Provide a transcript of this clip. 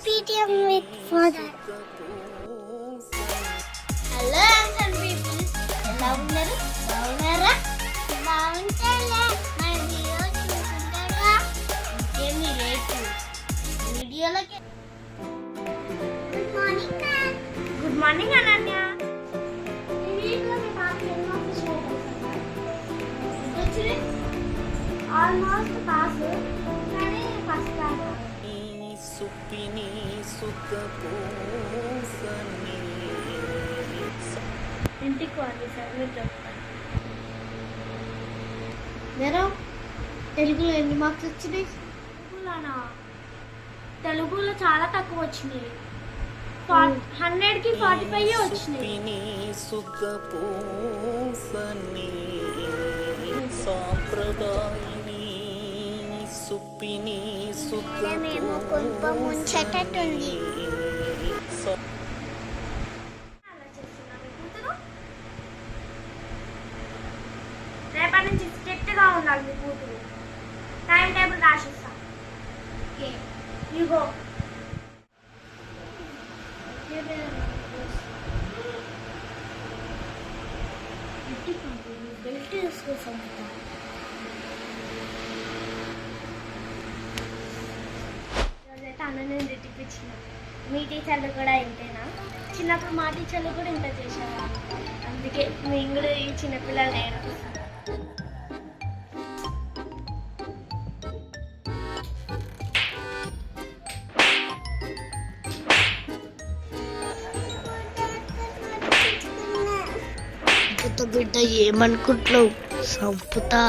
PTM with father. Hello, handsome people. ఎలా ఉన్నారు? బాగున్నారా? బాగుంటారా? మన వీడియో చూసుకుంటారా? ఇంకేమి రేటు వీడియోలోకి. Good morning ma'am. Good morning Ananya. ఈ వీడియోలో మీ పాపకి ఎన్ని మార్క్స్ వచ్చినాయి? ఆల్మోస్ట్ పాస్, కానీ ఫస్ట్ క్లాస్. సుప్పిని సుఖపోసని ఇంటికి వాళ్ళు సార్ మీరు చెప్తాను. నేను తెలుగులో ఎన్ని మార్క్స్ వచ్చినాయి? తెలుగులో చాలా తక్కువ వచ్చినాయి. 100కి 45 వచ్చినాయి. సుఖపోసని సాంప్రదాయని సుప్పిని సుఖమేమో కొంత ముంచటట్టుంది. రేపటి నుంచి స్ట్రిక్ట్గా ఉండాలి మీ కూతురు. టైం టేబుల్ రాసిస్తా. Okay you go. బెల్ట్ తీసుకోసం అన్న నేను తిట్టిపించిన. మీ టీచర్లు కూడా ఇంతేనా? చిన్నప్పుడు మా టీచర్లు కూడా ఇంత చేశారు. అందుకే మేము కూడా ఈ చిన్నపిల్లలు నేర్పిస్తాం. బిడ్డ ఏమనుకుంటున్నావు? సంపుతా.